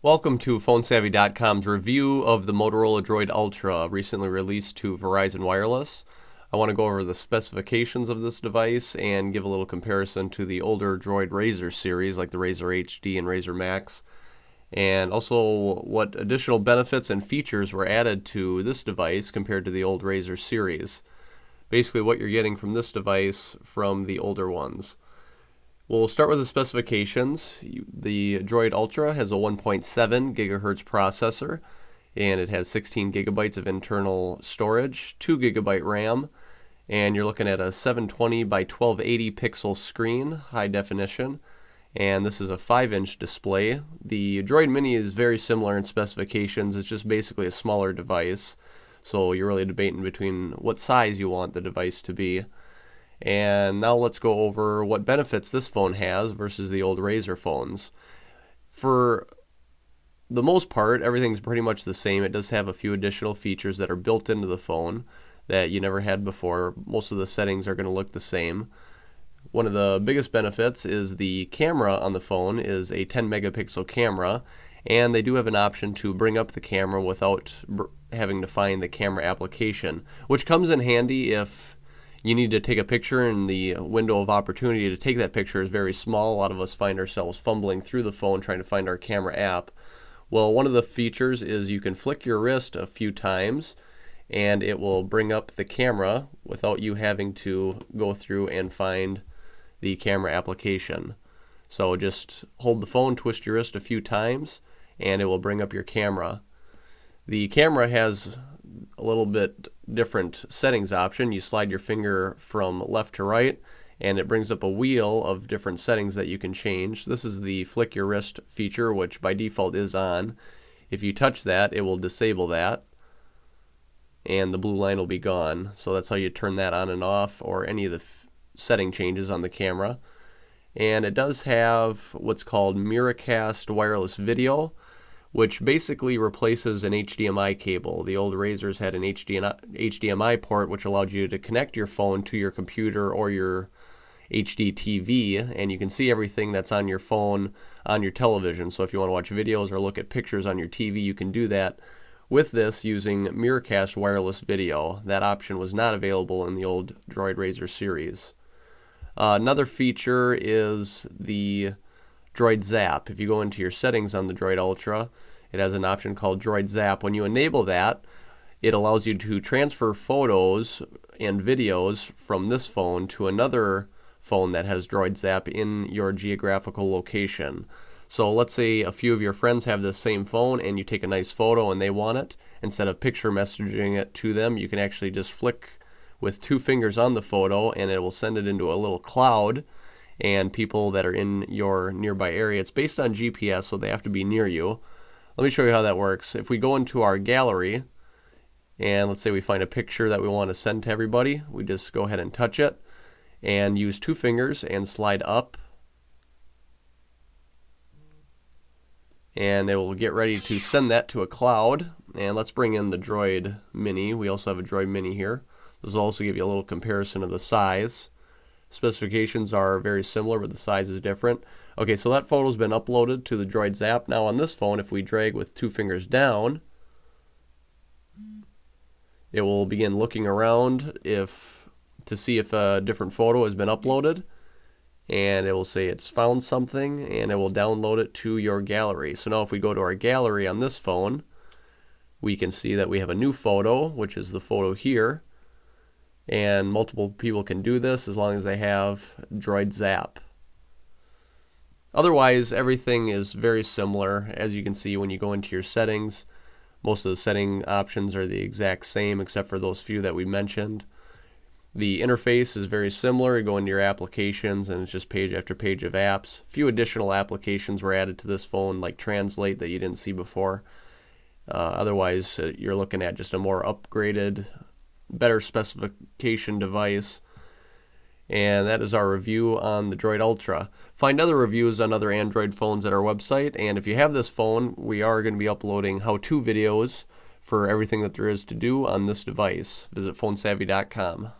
Welcome to PhoneSavvy.com's review of the Motorola Droid Ultra, recently released to Verizon Wireless. I want to go over the specifications of this device and give a little comparison to the older Droid Razr series like the Razr HD and Razr Max, and also what additional benefits and features were added to this device compared to the old Razr series. Basically what you're getting from this device from the older ones. We'll start with the specifications. The Droid Ultra has a 1.7 gigahertz processor, and it has 16 gigabytes of internal storage, 2 gigabyte RAM, and you're looking at a 720 by 1280 pixel screen, high definition, and this is a 5-inch display. The Droid Mini is very similar in specifications. It's just basically a smaller device, so you're really debating between what size you want the device to be. And now let's go over what benefits this phone has versus the old Razr phones. For the most part, everything's pretty much the same. It does have a few additional features that are built into the phone that you never had before. Most of the settings are going to look the same. One of the biggest benefits is the camera on the phone is a 10 megapixel camera, and they do have an option to bring up the camera without having to find the camera application, which comes in handy if you need to take a picture and the window of opportunity to take that picture is very small. A lot of us find ourselves fumbling through the phone trying to find our camera app. Well, one of the features is you can flick your wrist a few times and it will bring up the camera without you having to go through and find the camera application. So just hold the phone, twist your wrist a few times, and it will bring up your camera. The camera has a little bit different settings option. You slide your finger from left to right and it brings up a wheel of different settings that you can change. This is the flick your wrist feature, which by default is on. If you touch that, it will disable that and the blue line will be gone. So that's how you turn that on and off, or any of the setting changes on the camera. And it does have what's called Miracast wireless video, which basically replaces an HDMI cable. The old Razrs had an HDMI port which allowed you to connect your phone to your computer or your HD TV, and you can see everything that's on your phone on your television. So if you want to watch videos or look at pictures on your TV, you can do that with this using Miracast wireless video. That option was not available in the old Droid Razr series. Another feature is the Droid Zap. If you go into your settings on the Droid Ultra, it has an option called Droid Zap. When you enable that, it allows you to transfer photos and videos from this phone to another phone that has Droid Zap in your geographical location. So let's say a few of your friends have this same phone and you take a nice photo and they want it. Instead of picture messaging it to them, you can actually just flick with 2 fingers on the photo and it will send it into a little cloud, and people that are in your nearby area, it's based on GPS, so they have to be near you. Let me show you how that works. If we go into our gallery and let's say we find a picture that we want to send to everybody, we just go ahead and touch it and use 2 fingers and slide up, and it will get ready to send that to a cloud. And let's bring in the Droid Mini. We also have a Droid Mini here. This will also give you a little comparison of the size. Specifications are very similar, but the size is different. Okay, so that photo's been uploaded to the Droid Zap. Now on this phone, if we drag with 2 fingers down, it will begin looking around to see if a different photo has been uploaded, and it will say it's found something, and it will download it to your gallery. So now if we go to our gallery on this phone, we can see that we have a new photo, which is the photo here. And multiple people can do this as long as they have Droid Zap. Otherwise, everything is very similar. As you can see when you go into your settings, most of the setting options are the exact same except for those few that we mentioned. The interface is very similar. You go into your applications and it's just page after page of apps. A few additional applications were added to this phone, like Translate, that you didn't see before. Otherwise, you're looking at just a more upgraded, better specification device. And that is our review on the Droid Ultra. Find other reviews on other Android phones at our website, and if you have this phone, we are going to be uploading how-to videos for everything that there is to do on this device. Visit PhoneSavvy.com.